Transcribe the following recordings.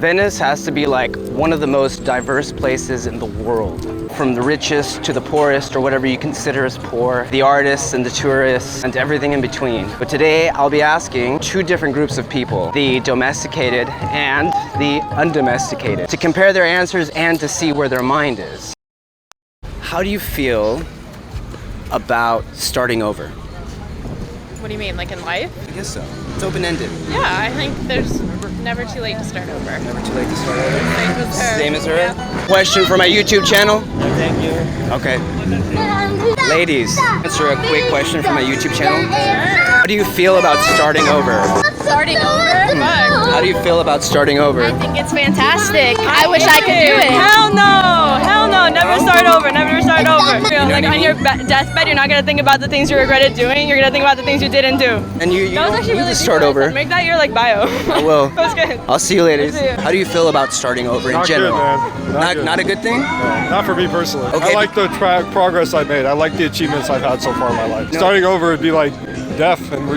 Venice has to be like one of the most diverse places in the world. From the richest to the poorest, or whatever you consider as poor, the artists and the tourists, and everything in between. But today I'll be asking two different groups of people, the domesticated and the undomesticated, to compare their answers and to see where their mind is. How do you feel about starting over? What do you mean, like in life? I guess so. It's open-ended. Yeah, I think there's never too late to start over. Never too late to start over. Same as her. Same as her? Yeah. Question for my YouTube channel? No, thank you. Okay. Ladies, answer a quick question for my YouTube channel. How do you feel about starting over? Starting over? Fuck. How do you feel about starting over? I think it's fantastic. I wish I could do it. Hell no! Hell no! Never start over. Never start over. Like on your deathbed, you're not gonna think about the things you regretted doing. You're gonna think about the things you didn't do. And you That was actually really need to start over. Make that your like bio. I will. That was good. I'll see you later. See you. How do you feel about starting over in Not general? good, man. Not a good thing? Not for me personally. Okay. I like the progress I made. I like the achievements I've had so far in my life. No. Starting over would be like death and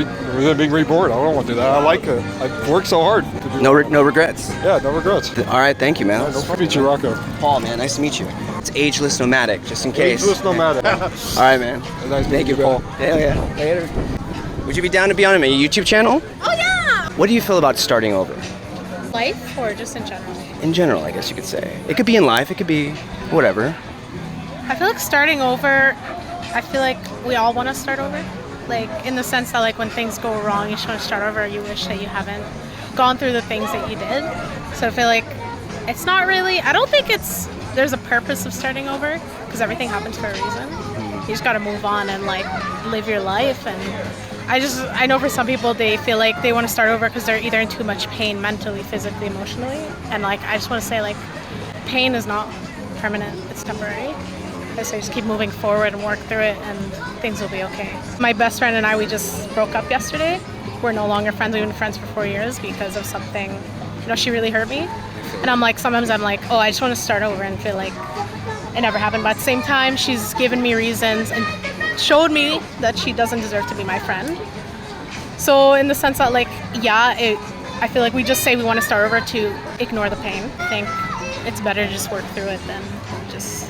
being reborn. I don't want to do that. I like it. I've worked so hard. To do No regrets. Yeah, no regrets. All right, thank you, man. No problem. Meet you, Rocco. Paul, man, nice to meet you. It's ageless nomadic, just in case. Ageless nomadic. All right, man. Nice Thank you, meeting Paul. Hell yeah. Later. Would you be down to be on my YouTube channel? Oh yeah! What do you feel about starting over? Life or just in general? In general, I guess you could say. It could be in life, it could be whatever. I feel like starting over, I feel like we all want to start over. Like in the sense that like when things go wrong, you just want to start over. You wish that you haven't gone through the things that you did. So I feel like it's not really, I don't think there's a purpose of starting over because everything happens for a reason. You just got to move on and like live your life. And I know for some people they feel like they want to start over because they're either in too much pain mentally, physically, emotionally. And like I just want to say like pain is not permanent, it's temporary. So just keep moving forward and work through it and things will be okay. My best friend and I, we just broke up yesterday. We're no longer friends. We've been friends for 4 years because of something, she really hurt me. And I'm like, sometimes I'm like, oh, I just want to start over and feel like it never happened. But at the same time, she's given me reasons and showed me that she doesn't deserve to be my friend. So in the sense that like, I feel like we just say we want to start over to ignore the pain. I think it's better to just work through it than just,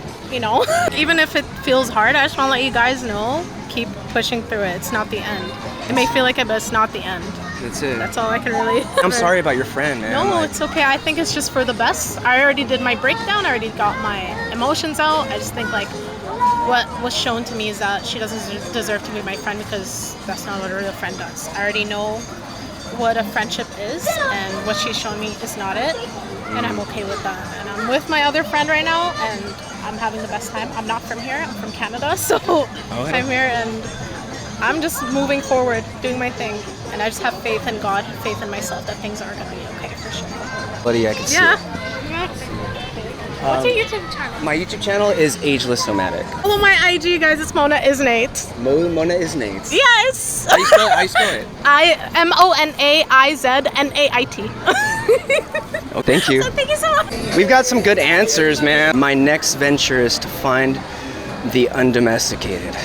even if it feels hard, I just want to let you guys know, keep pushing through it. It's not the end. It may feel like it, but it's not the end. That's it. That's all I can really... I'm sorry about your friend, man. No, it's okay. I think it's just for the best. I already did my breakdown. I already got my emotions out. I just think like what was shown to me is that she doesn't deserve to be my friend because that's not what a real friend does. I already know what a friendship is, and what she's shown me is not it, and I'm okay with that. And I'm with my other friend right now, and I'm having the best time. I'm not from here. I'm from Canada, so I'm here, and I'm just moving forward, doing my thing. And I just have faith in God, faith in myself that things are going to be okay for sure. Buddy, I can see Yeah. it. What's your YouTube channel? My YouTube channel is Ageless Nomadic. Follow my IG, guys. It's Mona Isnate. Mona is Nate. Yes. How you spell it? MONAIZNAIT. Oh, thank you. Thank you so much. We've got some good answers, man. My next venture is to find the undomesticated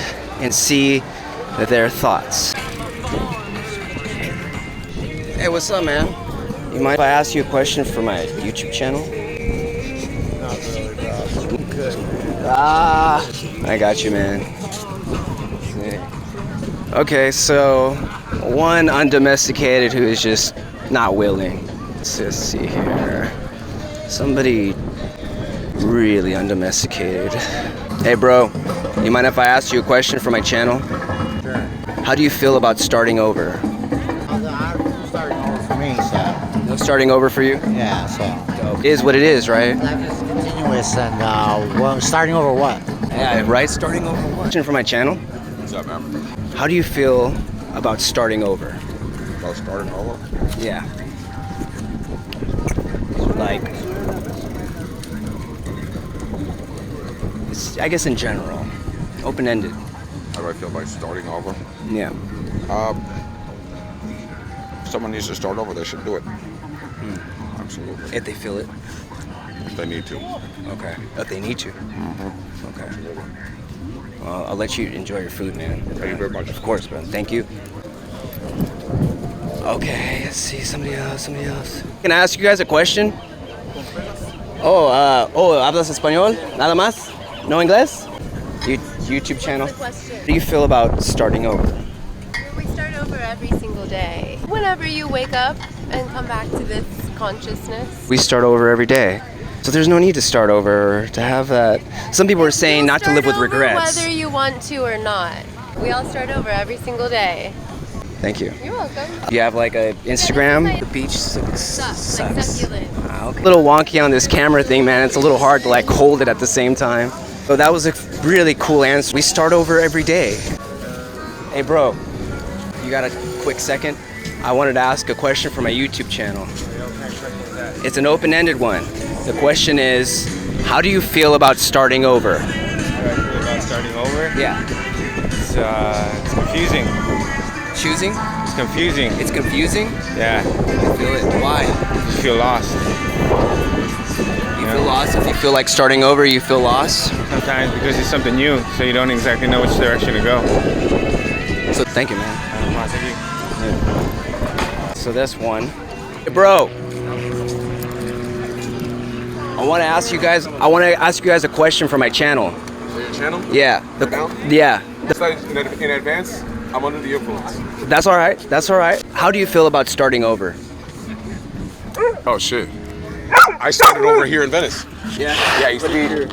and see their thoughts. Hey, what's up, man? You mind if I ask you a question for my YouTube channel? Not really, bro. Good. I got you, man. Okay, so one undomesticated who is just not willing. Let's just see here. Somebody really undomesticated. Hey, bro, you mind if I ask you a question for my channel? Sure. How do you feel about starting over? Starting over for me, so. No starting over for you? Yeah, so. It is what it is, right? Life is continuous and, starting over what? Yeah, right? Starting over what? Question for my channel? What's up, man? How do you feel about starting over? About starting over? Yeah. Like, I guess in general, open-ended. How do I feel about starting over? Yeah. If someone needs to start over, they should do it. Absolutely. If they feel it. If they need to. Okay. If they need to. Okay. Well, I'll let you enjoy your food, man. Thank you very much. Of course, man. Thank you. Okay, let's see. Somebody else. Can I ask you guys a question? ¿Hablas español? ¿Nada más? ¿No inglés? YouTube channel. How do you feel about starting over? We start over every single day. Whenever you wake up and come back to this consciousness. We start over every day. So there's no need to start over, to have that. Some people are saying not to live with regrets. Whether you want to or not. We all start over every single day. Thank you. You're welcome. You have like a Instagram? Yeah, The beach sucks. Like succulent. Wow. A little wonky on this camera thing, man. It's a little hard to like hold it at the same time. So that was a really cool answer. We start over every day. Hey bro, you got a quick second? I wanted to ask a question for my YouTube channel. It's an open-ended one. The question is, how do you feel about starting over? How do I feel about starting over? Yeah. It's confusing. Choosing? It's confusing. It's confusing? Yeah. I feel it. Why? You feel lost. You feel lost? If you feel like starting over, you feel lost? Sometimes because it's something new, so you don't exactly know which direction to go. So thank you, man. Thank you. So that's one. Hey, bro. I want to ask you guys a question for my channel. For your channel? Yeah. Right now? Yeah. In advance, I'm under the influence. That's all right. That's all right. How do you feel about starting over? Oh shit. I started over here in Venice. Yeah. Yeah, I used to be here.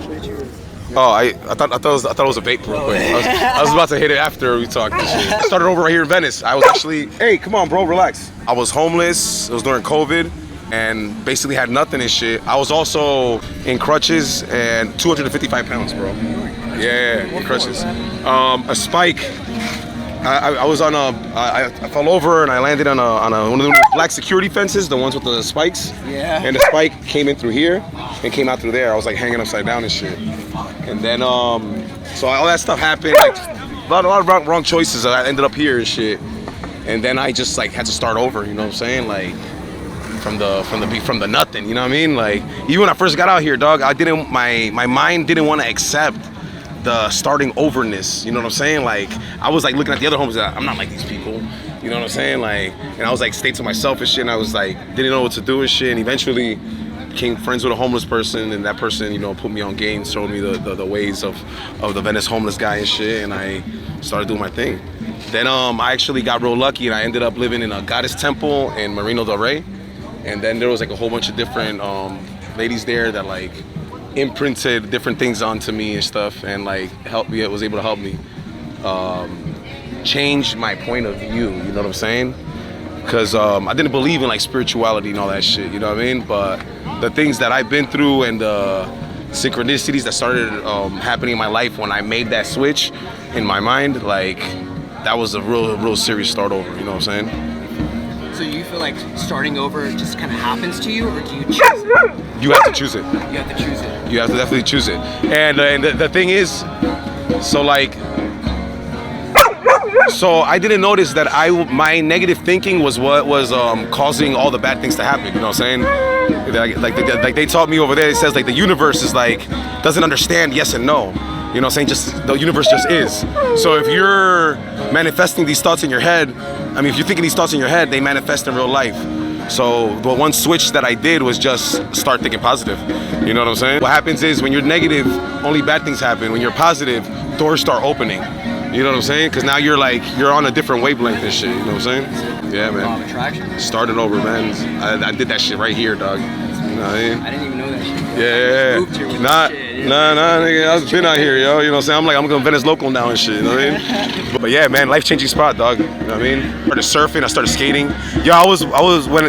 Oh, I thought it was a vape real quick. I was about to hit it after we talked this shit. I started over right here in Venice. I was actually, hey, come on, bro, relax. I was homeless. It was during COVID, and basically had nothing and shit. I was also in crutches and 255 pounds, bro. Yeah, in crutches. A spike. I was on I fell over and I landed on one of the black security fences, the ones with the spikes. Yeah. And the spike came in through here and came out through there. I was like hanging upside down and shit. And then so all that stuff happened, like a lot of wrong choices. I ended up here and shit. And then I just like had to start over. You know what I'm saying? Like from the nothing. You know what I mean? Like even when I first got out here, dog, my mind didn't want to accept the starting overness, you know what I'm saying? Like I was like looking at the other homes, I'm not like these people, you know what I'm saying? Like, and I was like stayed to myself and shit, and I was like didn't know what to do and shit, and eventually became friends with a homeless person, and that person, you know, put me on game, showed me the ways of the Venice homeless guy and shit, and I started doing my thing. Then I actually got real lucky, and I ended up living in a goddess temple in Marina del Rey, and then there was like a whole bunch of different ladies there that like imprinted different things onto me and stuff, and like was able to help me change my point of view, you know what I'm saying? Because I didn't believe in like spirituality and all that shit, you know what I mean? But the things that I've been through and the synchronicities that started happening in my life when I made that switch in my mind, like that was a real serious start over, you know what I'm saying? So you feel like starting over just kind of happens to you, or do you choose it? You have to choose it. You have to choose it. You have to definitely choose it. And the thing is, so I didn't notice that my negative thinking was what was causing all the bad things to happen. You know what I'm saying? Like they taught me over there. It says like the universe is like doesn't understand yes and no. You know what I'm saying? Just the universe just is. So if you're manifesting these thoughts in your head, I mean, if you're thinking these thoughts in your head, they manifest in real life. So the one switch that I did was just start thinking positive. You know what I'm saying? What happens is when you're negative, only bad things happen. When you're positive, doors start opening. You know what I'm saying? Because now you're on a different wavelength and shit. You know what I'm saying? Yeah, man. Law of attraction. Started over, man. I did that shit right here, dog. You know what I mean? I didn't even know that shit. Yeah. Moved here with Nah, that shit. nigga. I've been out here, yo. You know what I'm saying? I'm like, I'm going to Venice local now and shit. You know what I mean? But yeah, man, life-changing spot, dog. You know what I mean? Started surfing. I started skating. Yo, I was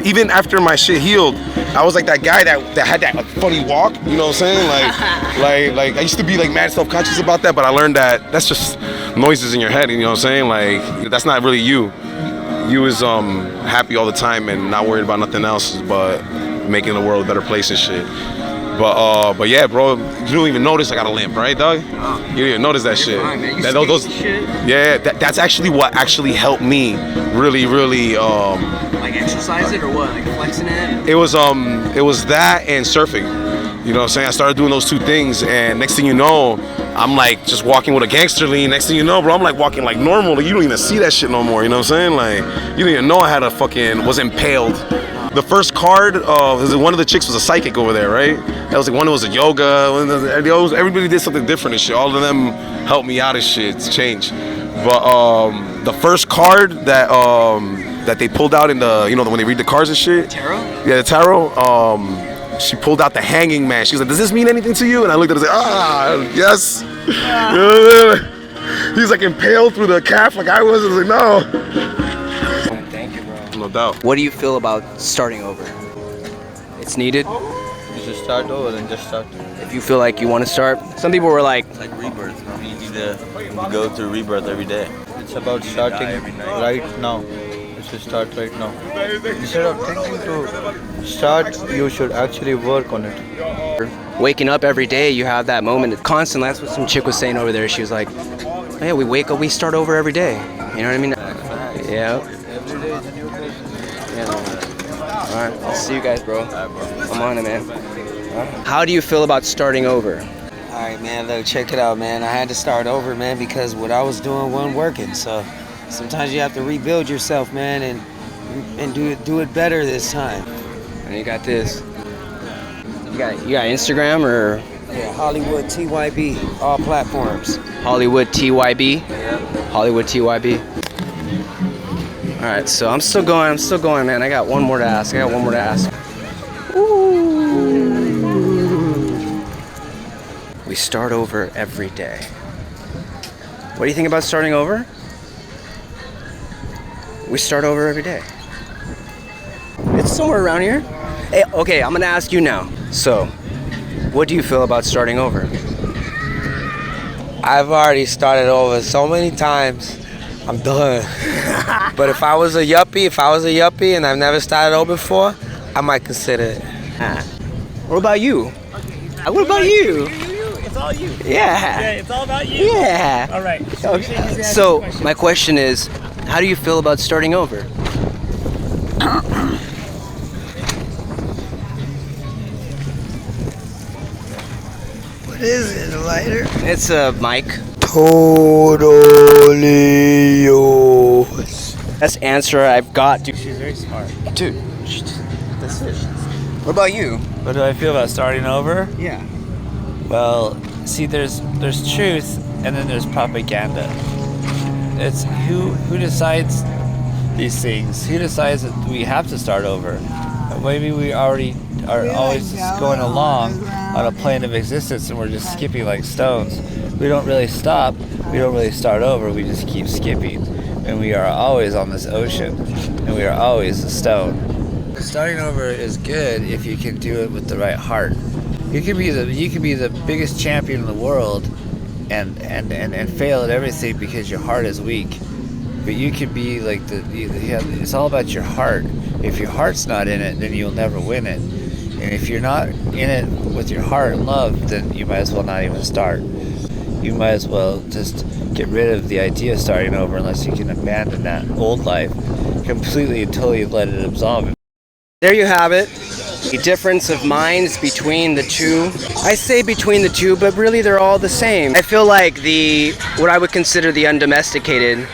even after my shit healed, I was like that guy that had that like, funny walk. You know what I'm saying? Like I used to be like mad self-conscious about that, but I learned that that's just noises in your head. You know what I'm saying? Like that's not really you. You is happy all the time and not worried about nothing else but making the world a better place and shit. But yeah, bro, you don't even notice I got a limp, right, dog? You didn't even notice that shit. Fine, man. Yeah, that's actually what actually helped me really. Like exercise it or what? Like flexing it? It was that and surfing. You know what I'm saying? I started doing those two things, and next thing you know, I'm like just walking with a gangster lean. Next thing you know, bro, I'm like walking like normal. Like, you don't even see that shit no more. You know what I'm saying? Like you don't even know I had was impaled. the first card, one of the chicks was a psychic over there, right? That was like one was a yoga. Everybody did something different and shit. All of them helped me out of shit to change. But the first card that they pulled out in the, when they read the cards and shit. The tarot? Yeah, the tarot. She pulled out the hanging man. She was like, "Does this mean anything to you?" And I looked at her and said, yes. He's like impaled through the calf like I was. I was like, no. Thank you, bro. No doubt. What do you feel about starting over? It's needed? You should start over and just start. If you feel like you want to start. Some people were like, It's like rebirth. You need to go through rebirth every day. It's about starting right now. You should start right now. Instead of thinking to start, you should actually work on it. waking up every day, you have that moment constantly. That's what some chick was saying over there. She was like, oh, yeah, we wake up, we start over every day. You know what I mean? Yeah. Every day is a new day. Yeah. All right, I'll see you guys, bro. I'm on it, man. How do you feel about starting over? All right, man, look, check it out, man. I had to start over, man, because what I was doing wasn't working. So sometimes you have to rebuild yourself, man, and do it better this time. And you got this. You got Instagram or? Yeah, Hollywood TYB, all platforms. Hollywood TYB? Yeah. Hollywood TYB. All right, so I'm still going, man. I got one more to ask. Ooh. We start over every day. What do you think about starting over? We start over every day. It's somewhere around here. Hey, okay, I'm gonna ask you now. So, what do you feel about starting over? I've already started over so many times. I'm done. But if I was a yuppie and I've never started over before, I might consider it. What about you? What about you? It's all you. Yeah. Yeah, it's all about you. Yeah. All right. Okay. So my question is, how do you feel about starting over? What is it, a lighter? It's a mic. Totally yours. Best answer I've got. Dude, She's very smart. Dude, that's it. What about you? What do I feel about starting over? Yeah. Well, see, there's truth, and then there's propaganda. It's who decides these things? Who decides that we have to start over? Maybe we already are always just going along on a plane of existence, and we're just skipping like stones. We don't really stop. We don't really start over. We just keep skipping, and we are always on this ocean, and we are always a stone. Starting over is good if you can do it with the right heart. You can be the biggest champion in the world and fail at everything because your heart is weak. But you can be like it's all about your heart. If your heart's not in it, then you'll never win it. And if you're not in it with your heart and love, then you might as well not even start. You might as well just get rid of the idea of starting over unless you can abandon that old life completely and totally let it absolve it. There you have it. The difference of minds between the two. I say between the two, but really they're all the same. I feel like what I would consider the undomesticated,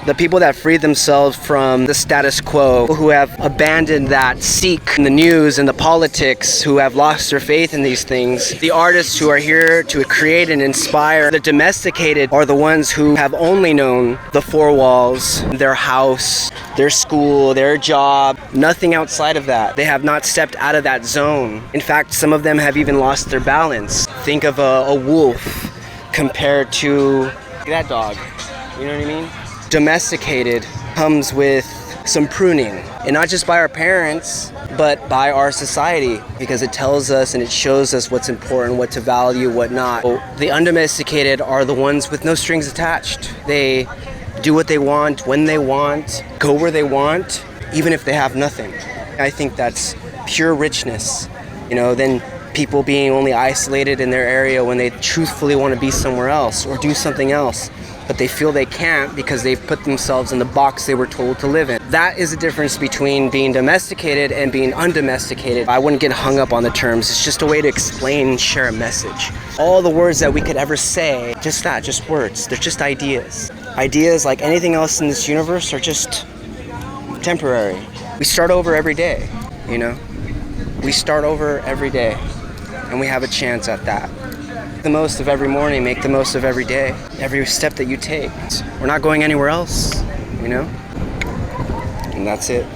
the people that freed themselves from the status quo, who have abandoned that seek in the news and the politics, who have lost their faith in these things, the artists who are here to create and inspire. The domesticated are the ones who have only known the four walls, their house, their school, their job, nothing outside of that. They have not stepped out of that zone. In fact, some of them have even lost their balance. Think of a wolf compared to that dog. You know what I mean? Domesticated comes with some pruning, and not just by our parents, but by our society, because it tells us and it shows us what's important, what to value, what not. So the undomesticated are the ones with no strings attached. They do what they want, when they want, go where they want, even if they have nothing. I think that's pure richness, than people being only isolated in their area when they truthfully want to be somewhere else or do something else, but they feel they can't because they've put themselves in the box they were told to live in. That is the difference between being domesticated and being undomesticated. I wouldn't get hung up on the terms. It's just a way to explain and share a message. All the words that we could ever say, just words. They're just ideas. Ideas, like anything else in this universe, are just temporary. We start over every day. you know? We start over every day, and we have a chance at that. Make the most of every morning, make the most of every day, every step that you take. We're not going anywhere else, you know? And that's it.